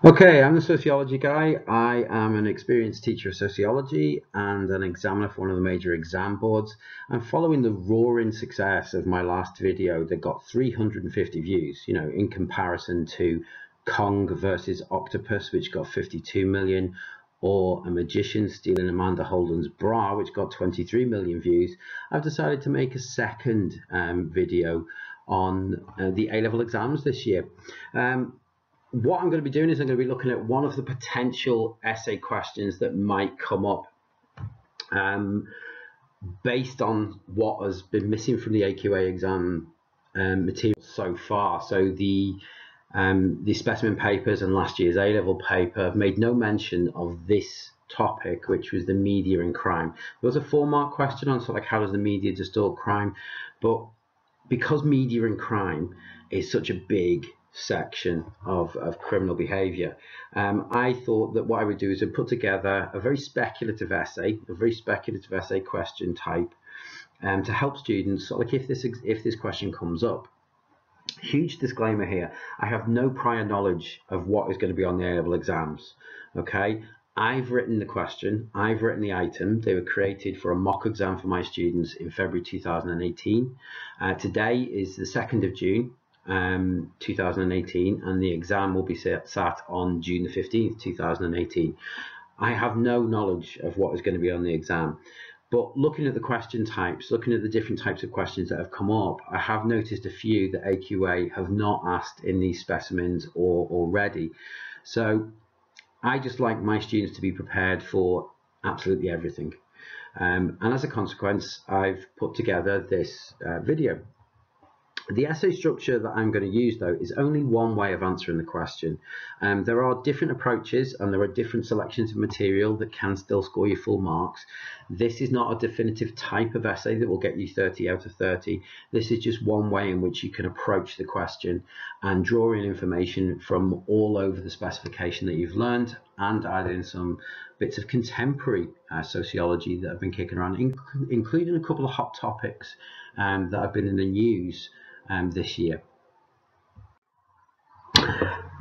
Okay, I'm the sociology guy. I am an experienced teacher of sociology and an examiner for one of the major exam boards. And following the roaring success of my last video that got 350 views, in comparison to Kong versus Octopus, which got 52 million, or A Magician Stealing Amanda Holden's Bra, which got 23 million views, I've decided to make a second video on the A-level exams this year. What I'm going to be doing is I'm going to be looking at one of the potential essay questions that might come up based on what has been missing from the AQA exam material so far. So the specimen papers and last year's A-level paper have made no mention of this topic, which was the media and crime. There was a 4-mark question on sort of like how does the media distort crime, but because media and crime is such a big section of criminal behavior, I thought that what I would do is I'd put together a very speculative essay question type to help students, like if this question comes up. Huge disclaimer here, I have no prior knowledge of what is going to be on the A-level exams. Okay, I've written the question, I've written the item. They were created for a mock exam for my students in February 2018. Today is the 2nd of June 2018, and the exam will be sat on June the 15th 2018. I have no knowledge of what is going to be on the exam, but looking at the question types, looking at the different types of questions that have come up, I have noticed a few that AQA have not asked in these specimens or already. So I just like my students to be prepared for absolutely everything. And as a consequence, I've put together this video. The essay structure that I'm going to use, though, is only one way of answering the question. There are different approaches and there are different selections of material that can still score you full marks. This is not a definitive type of essay that will get you 30 out of 30. This is just one way in which you can approach the question and draw in information from all over the specification that you've learned and add in some bits of contemporary sociology that have been kicking around, including a couple of hot topics that have been in the news this year.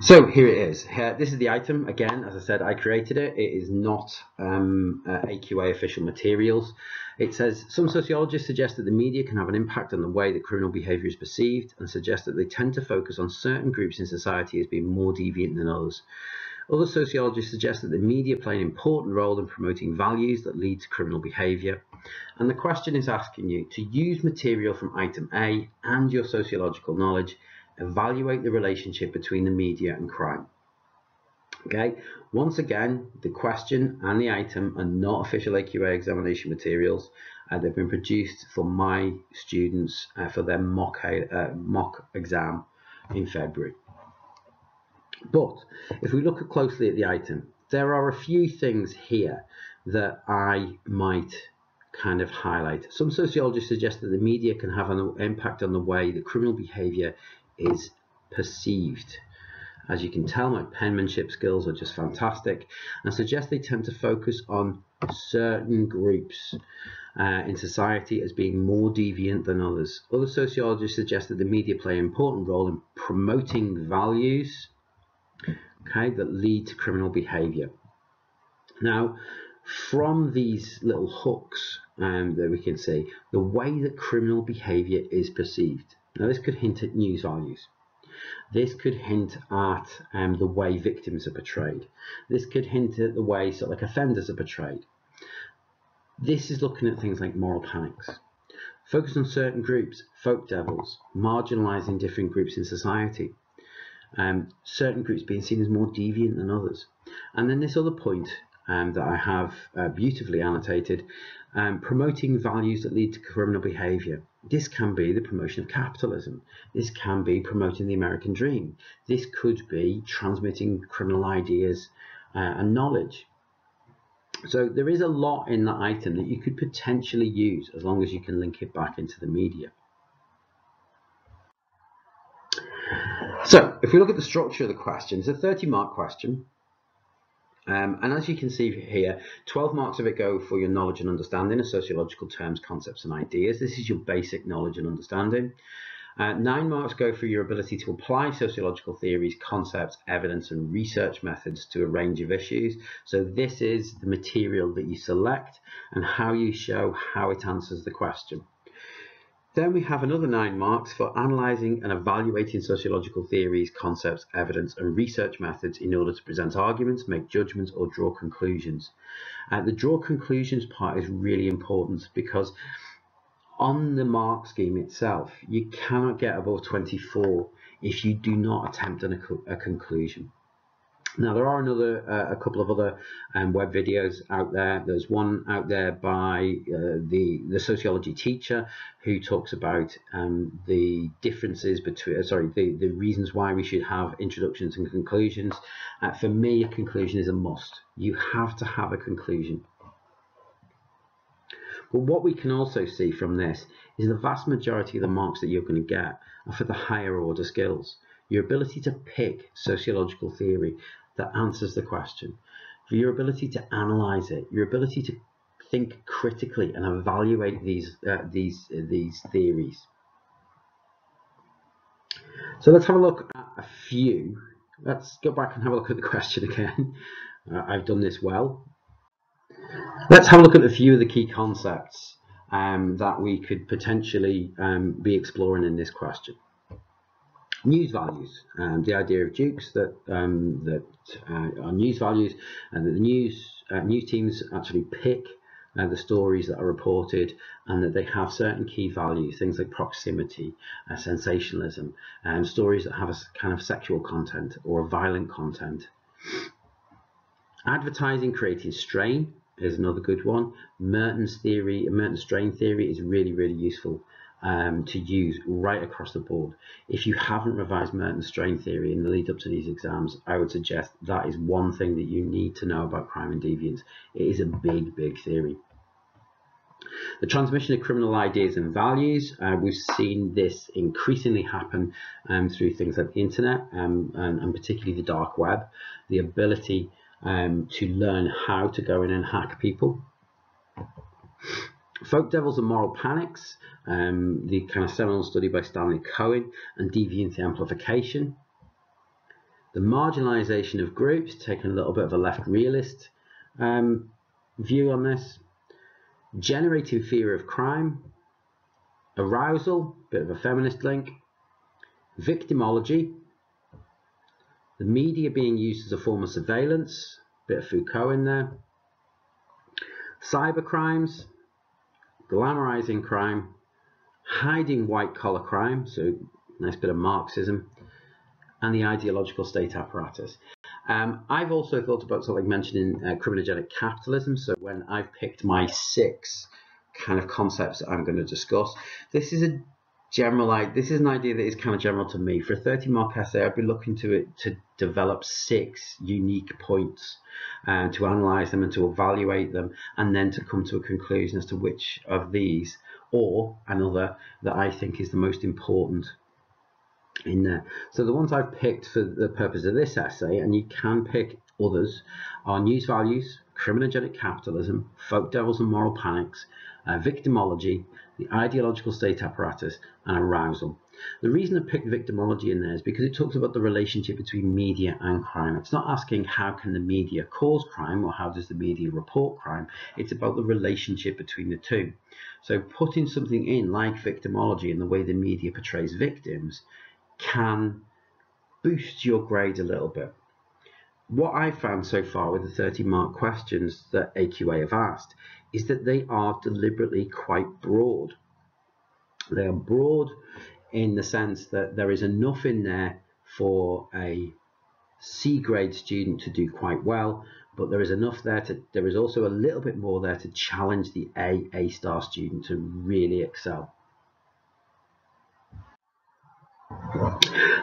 So here it is. This is the item. Again, as I said, I created it. It is not AQA official materials. It says, some sociologists suggest that the media can have an impact on the way that criminal behavior is perceived and suggest that they tend to focus on certain groups in society as being more deviant than others. Other sociologists suggest that the media play an important role in promoting values that lead to criminal behavior. And the question is asking you to use material from item A and your sociological knowledge, evaluate the relationship between the media and crime. Okay, once again, the question and the item are not official AQA examination materials. They've been produced for my students for their mock exam in February. But if we look closely at the item, there are a few things here that I might kind of highlight. Some sociologists suggest that the media can have an impact on the way that criminal behavior is perceived. As you can tell, my penmanship skills are just fantastic, and suggest they tend to focus on certain groups in society as being more deviant than others. Other sociologists suggest that the media play an important role in promoting values, that lead to criminal behavior. Now, from these little hooks that we can see, the way that criminal behavior is perceived. Now, this could hint at news values. This could hint at the way victims are portrayed. This could hint at the way offenders are portrayed. This is looking at things like moral panics. Focus on certain groups, folk devils, marginalising different groups in society. Certain groups being seen as more deviant than others. And then this other point that I have beautifully annotated, promoting values that lead to criminal behavior. This can be the promotion of capitalism. This can be promoting the American dream. This could be transmitting criminal ideas and knowledge. So there is a lot in that item that you could potentially use as long as you can link it back into the media. So if we look at the structure of the question, it's a 30-mark question. And as you can see here, 12 marks of it go for your knowledge and understanding of sociological terms, concepts and ideas. This is your basic knowledge and understanding. 9 marks go for your ability to apply sociological theories, concepts, evidence, and research methods to a range of issues. So this is the material that you select and how you show how it answers the question. Then we have another 9 marks for analysing and evaluating sociological theories, concepts, evidence, and research methods in order to present arguments, make judgments, or draw conclusions. The draw conclusions part is really important because on the mark scheme itself, you cannot get above 24 if you do not attempt a conclusion. Now, there are a couple of other web videos out there. There's one out there by the sociology teacher who talks about the differences between, the reasons why we should have introductions and conclusions. For me, a conclusion is a must. You have to have a conclusion. But what we can also see from this is the vast majority of the marks that you're going to get are for the higher order skills. Your ability to pick sociological theory that answers the question, for your ability to analyze it, your ability to think critically and evaluate these theories. So let's have a look at a few. Let's go back and have a look at the question again. I've done this well. Let's have a look at a few of the key concepts that we could potentially be exploring in this question. News values, the idea of Dukes that are news values, and that the news teams actually pick the stories that are reported, and that they have certain key values, things like proximity, sensationalism, and stories that have a kind of sexual content or a violent content. Advertising creating strain is another good one. Merton's strain theory is really, really useful to use right across the board. If you haven't revised Merton's strain theory in the lead up to these exams, I would suggest that is one thing that you need to know about crime and deviance. It is a big, big theory. The transmission of criminal ideas and values, we've seen this increasingly happen through things like the internet and particularly the dark web. The ability to learn how to go in and hack people. Folk devils and moral panics, the kind of seminal study by Stanley Cohen, and deviant amplification. The marginalization of groups, taking a little bit of a left realist view on this. Generating fear of crime. Arousal, bit of a feminist link. Victimology. The media being used as a form of surveillance, bit of Foucault in there. Cybercrimes, glamorizing crime, hiding white-collar crime, so nice bit of Marxism, and the ideological state apparatus. I've also thought about sort of like mentioning criminalgenic capitalism. So when I've picked my 6 kind of concepts that I'm going to discuss, this is an idea that is kind of general to me. For a 30-mark essay, I'd be looking to develop 6 unique points to analyze them and to evaluate them, and then to come to a conclusion as to which of these or another that I think is the most important in there. So the ones I've picked for the purpose of this essay, and you can pick others, are news values, criminalgenic capitalism, folk devils and moral panics, victimology, the ideological state apparatus, and arousal. The reason I picked victimology in there is because it talks about the relationship between media and crime. It's not asking how can the media cause crime or how does the media report crime. It's about the relationship between the two. So putting something in like victimology and the way the media portrays victims can boost your grade a little bit. What I've found so far with the 30-mark questions that AQA have asked is that they are deliberately quite broad. They are broad in the sense that there is enough in there for a C grade student to do quite well, but there is enough there there is also a little bit more there to challenge the A star student to really excel.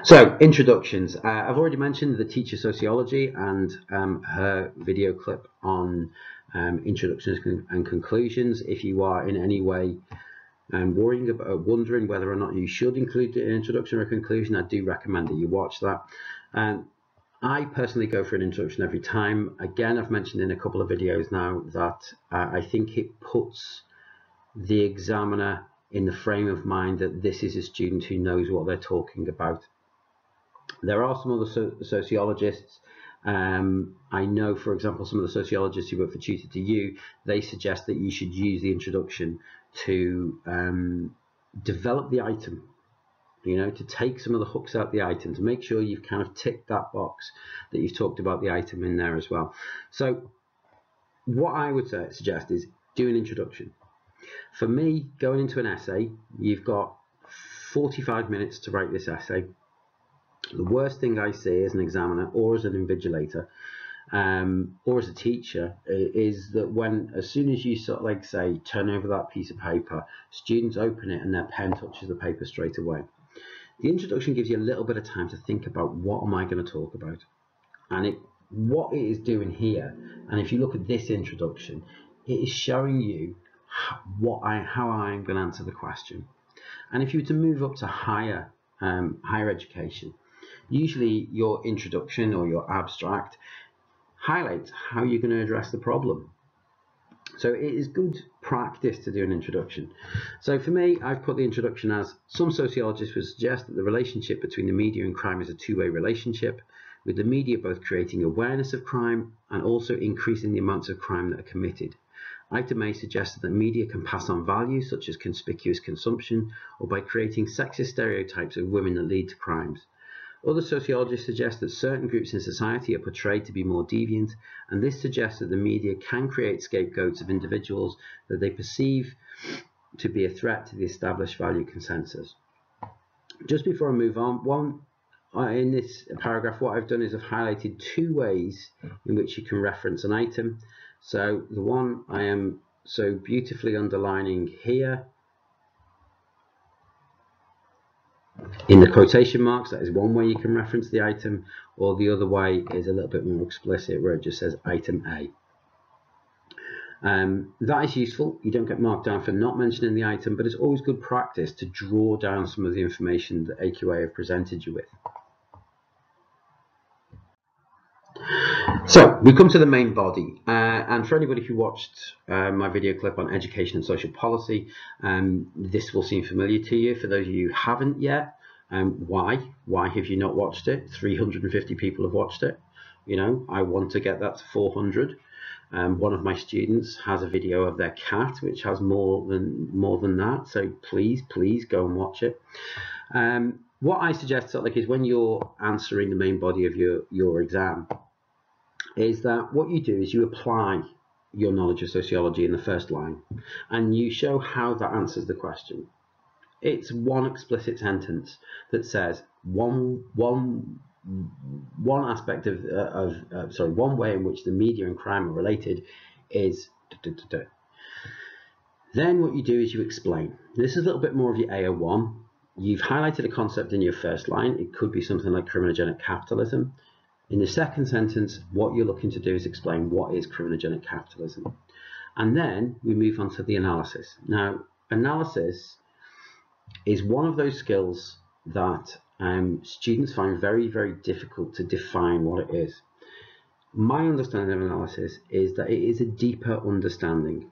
So, introductions. I've already mentioned the teacher sociology and her video clip on introductions and conclusions. If you are in any way wondering whether or not you should include an introduction or a conclusion, I do recommend that you watch that. I personally go for an introduction every time. Again, I've mentioned in a couple of videos now that I think it puts the examiner in the frame of mind that this is a student who knows what they're talking about. There are some other sociologists. I know, for example, some of the sociologists who work for Tutor to You, they suggest that you should use the introduction to develop the item, to take some of the hooks out the item, to make sure you've kind of ticked that box, that you've talked about the item in there as well. So what I would suggest is do an introduction. For me, going into an essay, you've got 45 minutes to write this essay. The worst thing I see as an examiner or as an invigilator or as a teacher is that as soon as you sort of like say turn over that piece of paper, students open it and their pen touches the paper straight away. The introduction gives you a little bit of time to think about what am I going to talk about, and what it is doing here. And if you look at this introduction, it is showing you how I'm going to answer the question. And if you were to move up to higher education, usually your introduction or your abstract highlights how you're going to address the problem. So it is good practice to do an introduction. So for me, I've put the introduction as: some sociologists would suggest that the relationship between the media and crime is a two-way relationship, with the media both creating awareness of crime and also increasing the amounts of crime that are committed. Item A suggests that the media can pass on values such as conspicuous consumption, or by creating sexist stereotypes of women that lead to crimes. Other sociologists suggest that certain groups in society are portrayed to be more deviant, and this suggests that the media can create scapegoats of individuals that they perceive to be a threat to the established value consensus. Just before I move on, in this paragraph, what I've done is I've highlighted two ways in which you can reference an item. So the one I am so beautifully underlining here in the quotation marks, that is one way you can reference the item, or the other way is a little bit more explicit where it just says item A. That is useful. You don't get marked down for not mentioning the item, but it's always good practice to draw down some of the information that AQA have presented you with. So we come to the main body, and for anybody who watched my video clip on education and social policy, this will seem familiar to you. For those of you who haven't yet, why have you not watched it? 350 people have watched it. I want to get that to 400. One of my students has a video of their cat which has more than that, so please go and watch it. What I suggest is when you're answering the main body of your exam, is that what you do is you apply your knowledge of sociology in the first line, and you show how that answers the question. It's one explicit sentence that says one aspect one way in which the media and crime are related is Then what you do is you explain. This is a little bit more of your AO1. You've highlighted a concept in your first line. It could be something like criminalgenic capitalism. In the second sentence, what you're looking to do is explain what is criminalgenic capitalism. And then we move on to the analysis. Now, analysis is one of those skills that students find very, very difficult to define what it is. My understanding of analysis is that it is a deeper understanding.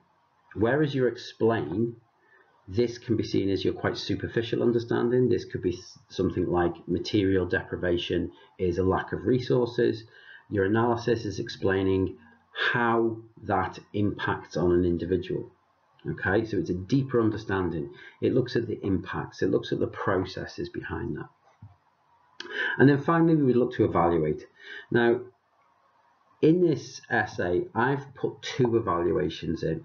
Whereas you explain, this can be seen as your quite superficial understanding. This could be something like material deprivation is a lack of resources. Your analysis is explaining how that impacts on an individual. Okay, so it's a deeper understanding. It looks at the impacts, it looks at the processes behind that. And then finally, we would look to evaluate. Now, in this essay, I've put 2 evaluations in.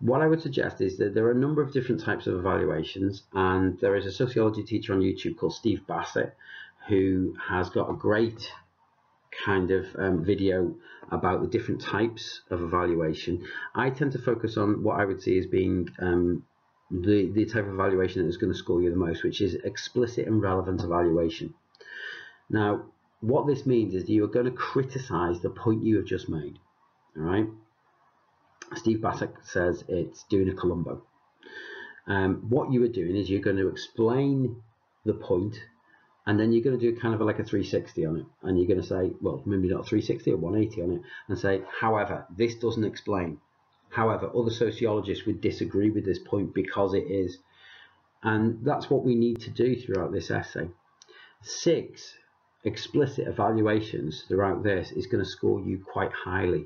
What I would suggest is that there are a number of different types of evaluations, and there is a sociology teacher on YouTube called Steve Bassett who has got a great kind of video about the different types of evaluation. I tend to focus on what I would see as being the type of evaluation that is going to score you the most, which is explicit and relevant evaluation. Now, what this means is you are going to criticize the point you have just made. All right. Steve Bassett says it's doing a Columbo. What you are doing is you're going to explain the point, and then you're going to do kind of like a 360 on it, and you're going to say, well, maybe not 360 or 180 on it, and say, however, this doesn't explain. However, other sociologists would disagree with this point because it is. And that's what we need to do throughout this essay. 6 explicit evaluations throughout this is going to score you quite highly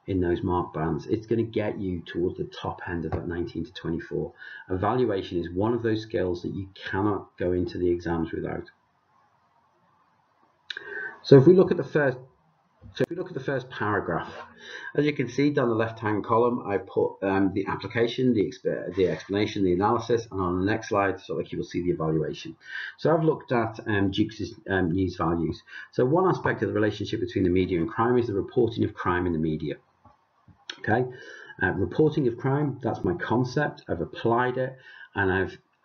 in those mark bands. It's going to get you towards the top end of that 19 to 24. Evaluation is one of those skills that you cannot go into the exams without. So if we look at the first paragraph, as you can see down the left-hand column, I put the application, the explanation, the analysis, and on the next slide, so like you will see the evaluation. So I've looked at Duke's news values. So one aspect of the relationship between the media and crime is the reporting of crime in the media. Okay, reporting of crime, that's my concept. I've applied it, and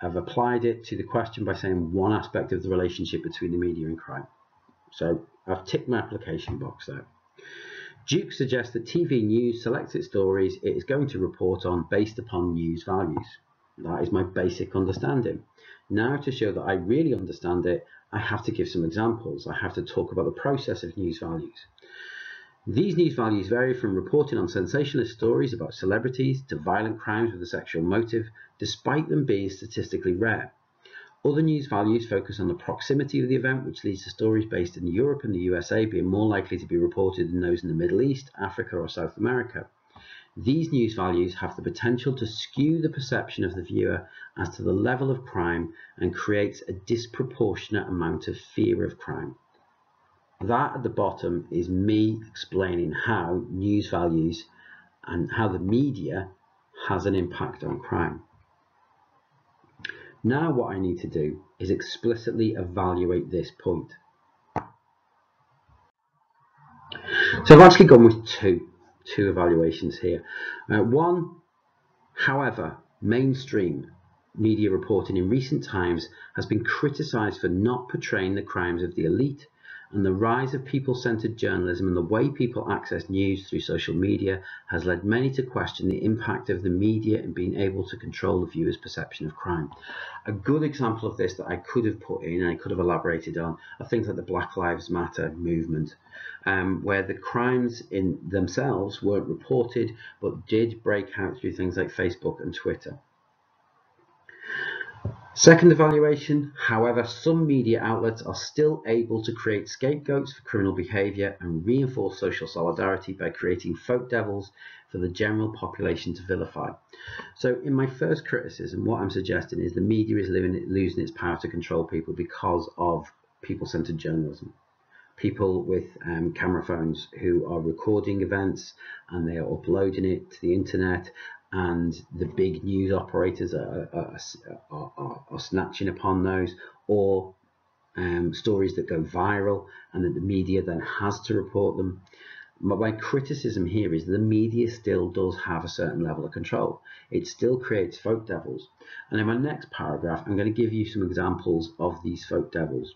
I've applied it to the question by saying one aspect of the relationship between the media and crime. So I've ticked my application box there. Duke suggests that TV news selects its stories it is going to report on based upon news values. That is my basic understanding. Now, to show that I really understand it, I have to give some examples. I have to talk about the process of news values. These news values vary from reporting on sensationalist stories about celebrities to violent crimes with a sexual motive, despite them being statistically rare. Other news values focus on the proximity of the event, which leads to stories based in Europe and the USA being more likely to be reported than those in the Middle East, Africa, or South America. These news values have the potential to skew the perception of the viewer as to the level of crime and creates a disproportionate amount of fear of crime. That at the bottom is me explaining how news values and how the media has an impact on crime. Now what I need to do is explicitly evaluate this point. So I've actually gone with two evaluations here. One, however, mainstream media reporting in recent times has been criticised for not portraying the crimes of the elite, and the rise of people-centred journalism and the way people access news through social media has led many to question the impact of the media in being able to control the viewer's perception of crime. A good example of this that I could have put in and I could have elaborated on are things like the Black Lives Matter movement, where the crimes in themselves weren't reported but did break out through things like Facebook and Twitter. Second evaluation, however, some media outlets are still able to create scapegoats for criminal behaviour and reinforce social solidarity by creating folk devils for the general population to vilify. So in my first criticism, what I'm suggesting is the media is losing its power to control people because of people-centred journalism. People with camera phones who are recording events and they are uploading it to the internet, and the big news operators are snatching upon those, or stories that go viral and that the media then has to report them. But my criticism here is the media still does have a certain level of control. It still creates folk devils. And in my next paragraph, I'm going to give you some examples of these folk devils.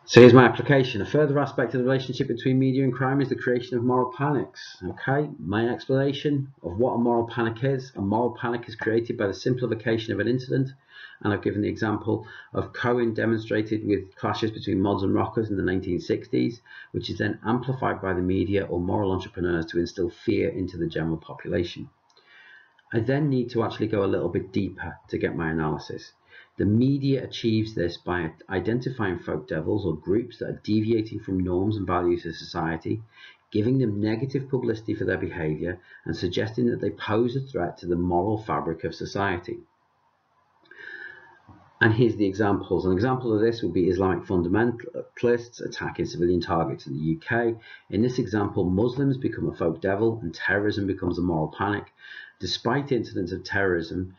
So here's my application. A further aspect of the relationship between media and crime is the creation of moral panics. Okay, my explanation of what a moral panic is. A moral panic is created by the simplification of an incident, and I've given the example of Cohen demonstrated with clashes between mods and rockers in the 1960s, which is then amplified by the media or moral entrepreneurs to instill fear into the general population. I then need to actually go a little bit deeper to get my analysis. The media achieves this by identifying folk devils or groups that are deviating from norms and values of society, giving them negative publicity for their behaviour, and suggesting that they pose a threat to the moral fabric of society. And here's the examples. An example of this would be Islamic fundamentalists attacking civilian targets in the UK. In this example, Muslims become a folk devil and terrorism becomes a moral panic, despite incidents of terrorism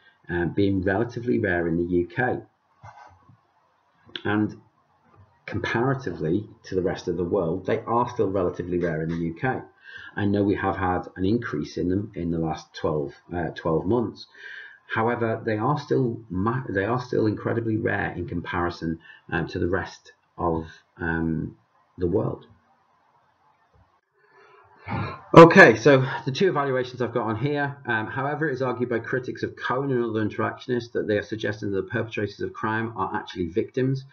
being relatively rare in the UK. And comparatively to the rest of the world, they are still relatively rare in the UK. I know we have had an increase in them in the last 12 months. However, they are still incredibly rare in comparison to the rest of the world. Okay, so the two evaluations I've got on here. However, it is argued by critics of Cohen and other interactionists that they are suggesting that the perpetrators of crime are actually victims.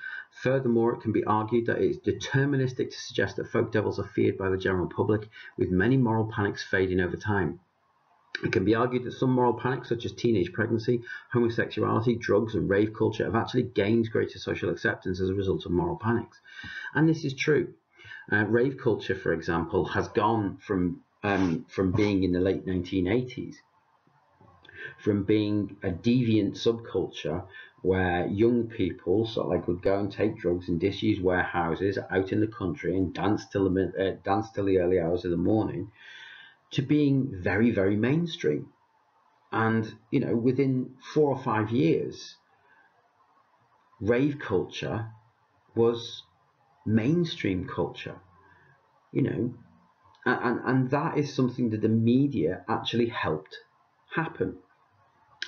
Furthermore, it can be argued that it is deterministic to suggest that folk devils are feared by the general public, with many moral panics fading over time. It can be argued that some moral panics, such as teenage pregnancy, homosexuality, drugs, and rave culture, have actually gained greater social acceptance as a result of moral panics. And this is true. Rave culture, for example, has gone from being in the late 1980s, from being a deviant subculture where young people sort of like would go and take drugs in disused warehouses out in the country and dance till the early hours of the morning, to being very, very mainstream. And, you know, within 4 or 5 years, rave culture was mainstream culture, you know, and that is something that the media actually helped happen.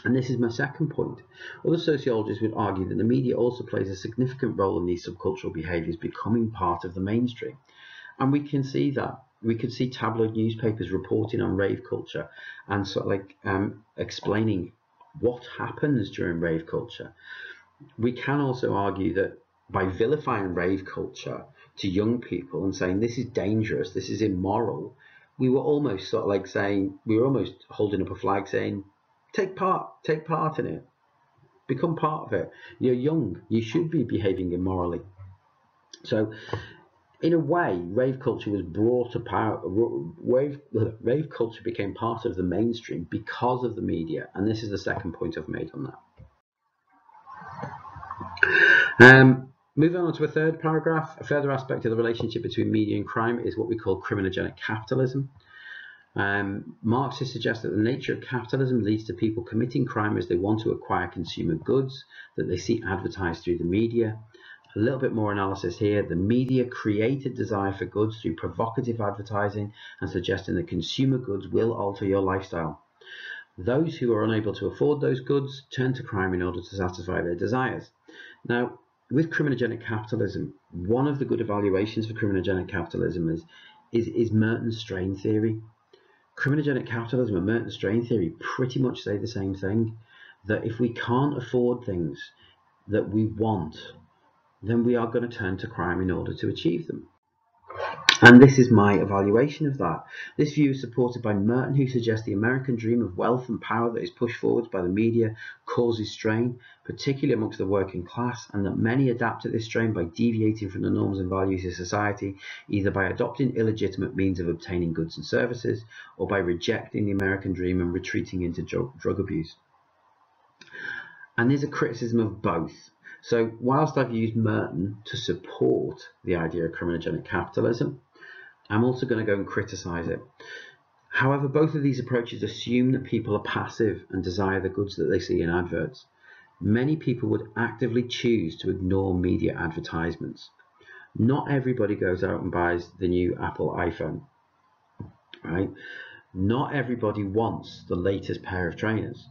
And this is my second point. Other sociologists would argue that the media also plays a significant role in these subcultural behaviours becoming part of the mainstream. And we can see that. We could see tabloid newspapers reporting on rave culture and sort of like explaining what happens during rave culture. We can also argue that by vilifying rave culture to young people and saying this is dangerous, this is immoral, we were almost sort of like saying, we were almost holding up a flag saying, take part in it, become part of it. You're young, you should be behaving immorally. So in a way, rave culture was brought about. Rave culture became part of the mainstream because of the media, and this is the second point I've made on that. Moving on to a third paragraph, a further aspect of the relationship between media and crime is what we call criminogenic capitalism. Marxists suggest that the nature of capitalism leads to people committing crime as they want to acquire consumer goods that they see advertised through the media. A little bit more analysis here. The media created desire for goods through provocative advertising and suggesting that consumer goods will alter your lifestyle. Those who are unable to afford those goods turn to crime in order to satisfy their desires. Now, with criminogenic capitalism, one of the good evaluations for criminogenic capitalism is Merton's strain theory. Criminogenic capitalism and Merton's strain theory pretty much say the same thing, that if we can't afford things that we want, then we are going to turn to crime in order to achieve them. And this is my evaluation of that. This view is supported by Merton, who suggests the American dream of wealth and power that is pushed forward by the media causes strain, particularly amongst the working class, and that many adapt to this strain by deviating from the norms and values of society, either by adopting illegitimate means of obtaining goods and services, or by rejecting the American dream and retreating into drug abuse. And there's a criticism of both. So whilst I've used Merton to support the idea of criminogenic capitalism, I'm also going to go and criticise it. However, both of these approaches assume that people are passive and desire the goods that they see in adverts. Many people would actively choose to ignore media advertisements. Not everybody goes out and buys the new Apple iPhone, right? Not everybody wants the latest pair of trainers.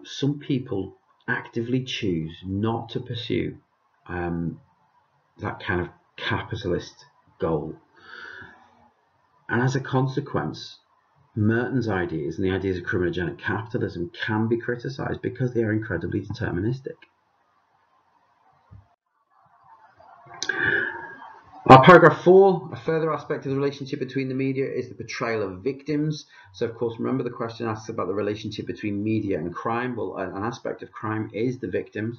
Some people actively choose not to pursue that kind of capitalist goal. And as a consequence, Merton's ideas and the ideas of criminogenic capitalism can be criticised because they are incredibly deterministic. Paragraph 4, a further aspect of the relationship between the media is the portrayal of victims. So, of course, remember the question asks about the relationship between media and crime. Well, an aspect of crime is the victims.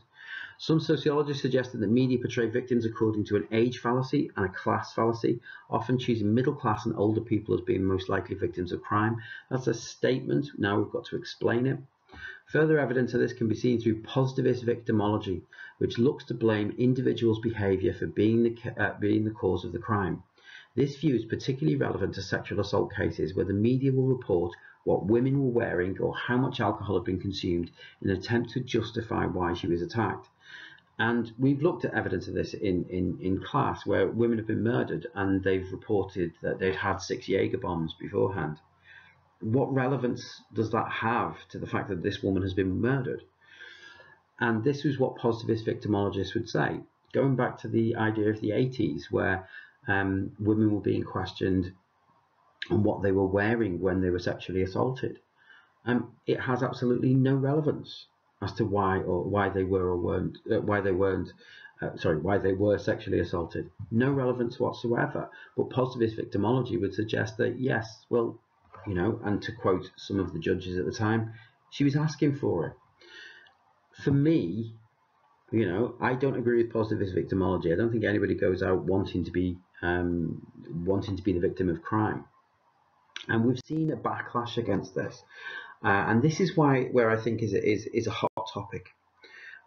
Some sociologists suggest that the media portray victims according to an age fallacy and a class fallacy, often choosing middle class and older people as being most likely victims of crime. That's a statement. Now we've got to explain it. Further evidence of this can be seen through positivist victimology, which looks to blame individuals' behaviour for being the cause of the crime. This view is particularly relevant to sexual assault cases where the media will report what women were wearing or how much alcohol had been consumed in an attempt to justify why she was attacked. And we've looked at evidence of this in class where women have been murdered and they've reported that they'd had 6 Jaeger bombs beforehand. What relevance does that have to the fact that this woman has been murdered? And this was what positivist victimologists would say, going back to the idea of the 80s where women were being questioned on what they were wearing when they were sexually assaulted. It has absolutely no relevance as to why they were sexually assaulted. No relevance whatsoever. But positivist victimology would suggest that yes, well, you know, and to quote some of the judges at the time, she was asking for it. For me, you know, I don't agree with positivist victimology. I don't think anybody goes out wanting to be the victim of crime. And we've seen a backlash against this, and this is where I think is a hot topic,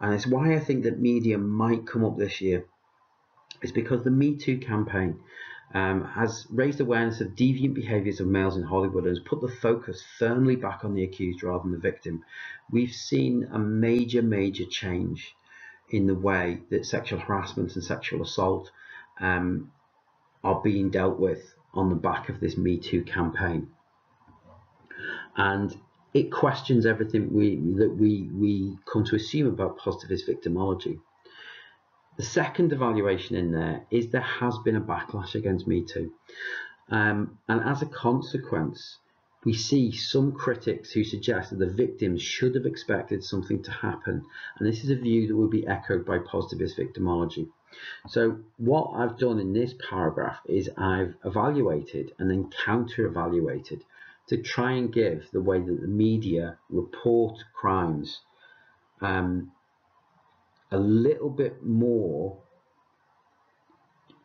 and it's why I think that media might come up this year. It's because the Me Too campaign has raised awareness of deviant behaviours of males in Hollywood and has put the focus firmly back on the accused rather than the victim. We've seen a major change in the way that sexual harassment and sexual assault are being dealt with on the back of this Me Too campaign. And it questions everything that we come to assume about positivist victimology. The second evaluation in there has been a backlash against Me Too. And as a consequence, we see some critics who suggest that the victims should have expected something to happen. And this is a view that would be echoed by positivist victimology. So what I've done in this paragraph is I've evaluated and then counter-evaluated to try and give the way that the media report crimes a little bit more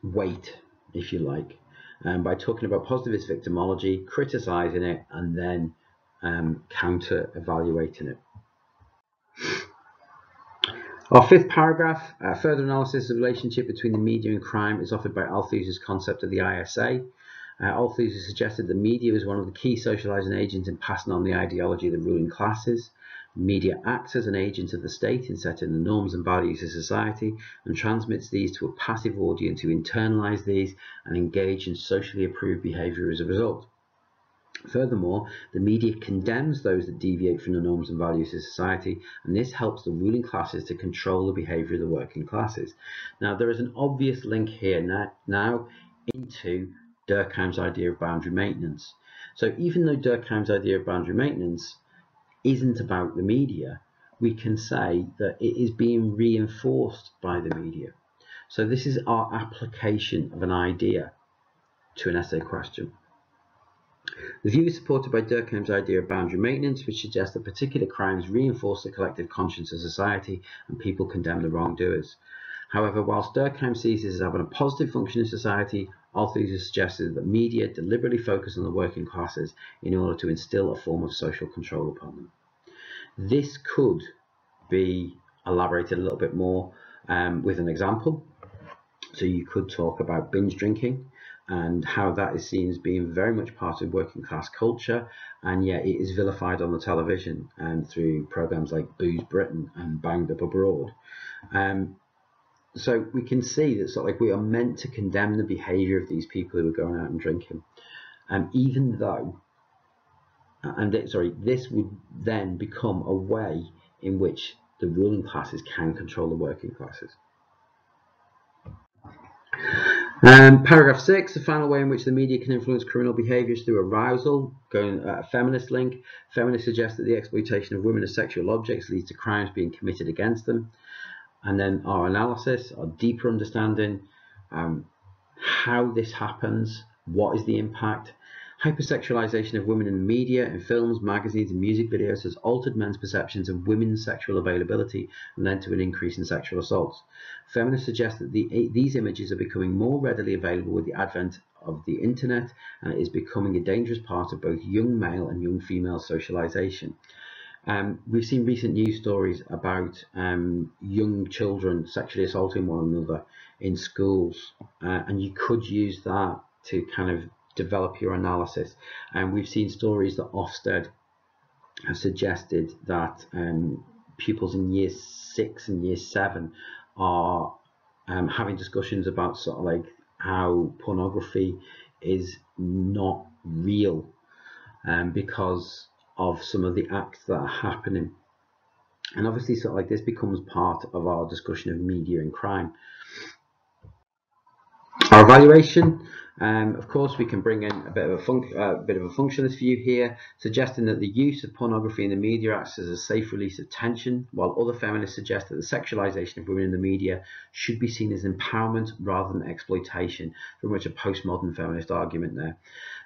weight, if you like, by talking about positivist victimology, criticising it, and then counter-evaluating it. Our fifth paragraph, further analysis of the relationship between the media and crime, is offered by Althusser's concept of the ISA. Althusser suggested the media is one of the key socialising agents in passing on the ideology of the ruling classes. Media acts as an agent of the state in setting the norms and values of society and transmits these to a passive audience who internalise these and engage in socially approved behaviour as a result. Furthermore, the media condemns those that deviate from the norms and values of society, and this helps the ruling classes to control the behaviour of the working classes. Now, there is an obvious link here now into Durkheim's idea of boundary maintenance. So even though Durkheim's idea of boundary maintenance isn't about the media, we can say that it is being reinforced by the media. So this is our application of an idea to an essay question. The view is supported by Durkheim's idea of boundary maintenance, which suggests that particular crimes reinforce the collective conscience of society and people condemn the wrongdoers. However, whilst Durkheim sees this as having a positive function in society, Althusser suggested that media deliberately focus on the working classes in order to instill a form of social control upon them. This could be elaborated a little bit more with an example. So you could talk about binge drinking and how that is seen as being very much part of working class culture, and yet it is vilified on the television and through programs like Booze Britain and Banged Up Abroad. So we can see that sort of like we are meant to condemn the behaviour of these people who are going out and drinking, even though, this would then become a way in which the ruling classes can control the working classes. Paragraph 6, the final way in which the media can influence criminal behaviours through arousal, going a feminist link. Feminists suggest that the exploitation of women as sexual objects leads to crimes being committed against them. And then our analysis, our deeper understanding, how this happens, what is the impact. Hypersexualization of women in the media, in films, magazines, and music videos has altered men's perceptions of women's sexual availability and led to an increase in sexual assaults. Feminists suggest that these images are becoming more readily available with the advent of the internet, and it is becoming a dangerous part of both young male and young female socialization. We've seen recent news stories about young children sexually assaulting one another in schools, and you could use that to kind of develop your analysis. And we've seen stories that Ofsted have suggested that pupils in year 6 and year 7 are having discussions about sort of like how pornography is not real because of some of the acts that are happening. And obviously sort of like this becomes part of our discussion of media and crime. Our evaluation, Of course, we can bring in a bit of a functionalist view here, suggesting that the use of pornography in the media acts as a safe release of tension, while other feminists suggest that the sexualization of women in the media should be seen as empowerment rather than exploitation, very much a postmodern feminist argument there.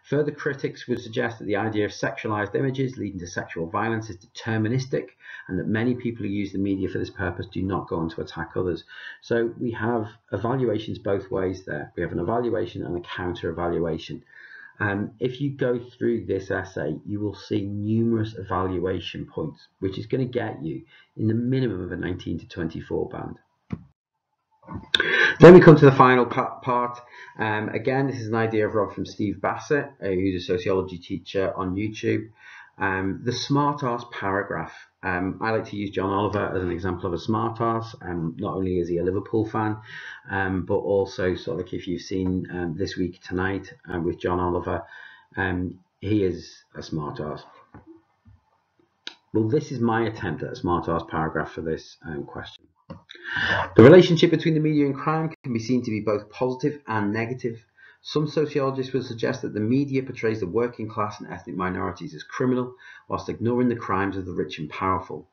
Further critics would suggest that the idea of sexualized images leading to sexual violence is deterministic, and that many people who use the media for this purpose do not go on to attack others. So we have evaluations both ways there. We have an evaluation and a counter-evaluation. If you go through this essay, you will see numerous evaluation points, which is going to get you in the minimum of a 19 to 24 band. Then we come to the final part. Again, this is an idea I've brought from Steve Bassett, who's a sociology teacher on YouTube. The Smartarse Paragraph. I like to use John Oliver as an example of a smartass. Not only is he a Liverpool fan, but also sort of like if you've seen This Week Tonight with John Oliver, he is a smartass. Well, this is my attempt at a Smartarse paragraph for this question. The relationship between the media and crime can be seen to be both positive and negative. Some sociologists would suggest that the media portrays the working class and ethnic minorities as criminal, whilst ignoring the crimes of the rich and powerful.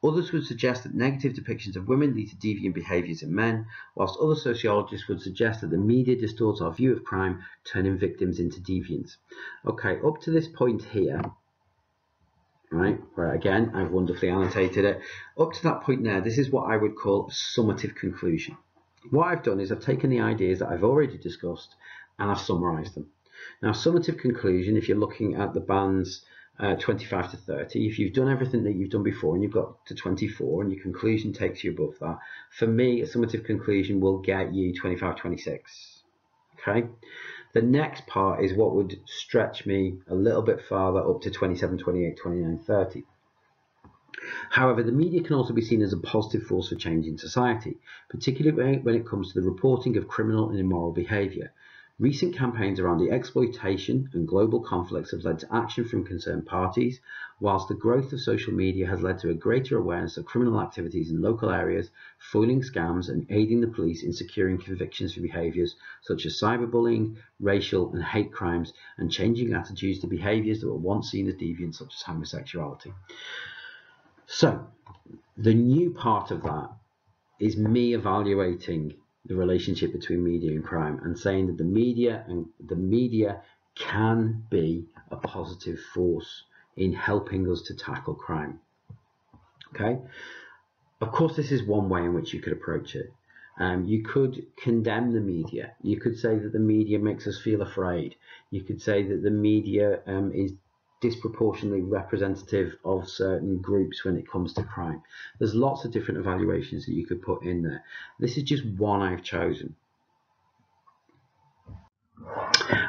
Others would suggest that negative depictions of women lead to deviant behaviours in men, whilst other sociologists would suggest that the media distorts our view of crime, turning victims into deviants. Okay, up to this point here, right, where again I've wonderfully annotated it, up to that point there, this is what I would call a summative conclusion. What I've done is I've taken the ideas that I've already discussed and I've summarised them. Now, summative conclusion, if you're looking at the bands 25 to 30, if you've done everything that you've done before and you've got to 24 and your conclusion takes you above that, for me, a summative conclusion will get you 25, 26. Okay. The next part is what would stretch me a little bit farther up to 27, 28, 29, 30. However, the media can also be seen as a positive force for change in society, particularly when it comes to the reporting of criminal and immoral behaviour. Recent campaigns around the exploitation and global conflicts have led to action from concerned parties, whilst the growth of social media has led to a greater awareness of criminal activities in local areas, foiling scams and aiding the police in securing convictions for behaviours such as cyberbullying, racial and hate crimes, and changing attitudes to behaviours that were once seen as deviant such as homosexuality. So, the new part of that is me evaluating the relationship between media and crime and saying that the media can be a positive force in helping us to tackle crime. Okay, of course, this is one way in which you could approach it. You could condemn the media. You could say that the media makes us feel afraid. You could say that the media is disproportionately representative of certain groups when it comes to crime. There's lots of different evaluations that you could put in there. This is just one I've chosen.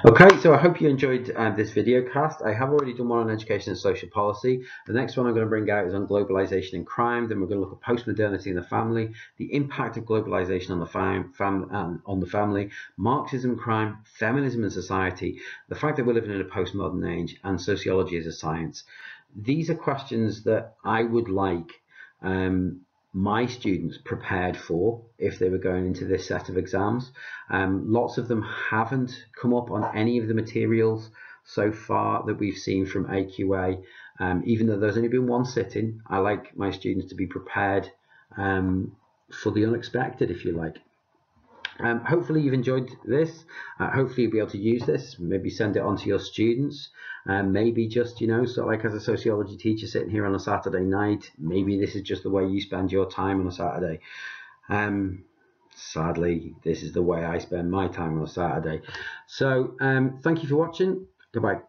Okay, so I hope you enjoyed this video cast. I have already done one on education and social policy. The next one I'm going to bring out is on globalization and crime. Then we're going to look at post-modernity and the family, the impact of globalization on the family, Marxism, crime, feminism and society, the fact that we're living in a postmodern age, and sociology as a science. These are questions that I would like my students prepared for if they were going into this set of exams. Lots of them haven't come up on any of the materials so far that we've seen from AQA. Even though there's only been one sitting, I like my students to be prepared for the unexpected, if you like. Hopefully you've enjoyed this. Hopefully you'll be able to use this, maybe send it on to your students, maybe just, sort of like as a sociology teacher sitting here on a Saturday night, maybe this is just the way you spend your time on a Saturday. Sadly, this is the way I spend my time on a Saturday. So thank you for watching. Goodbye.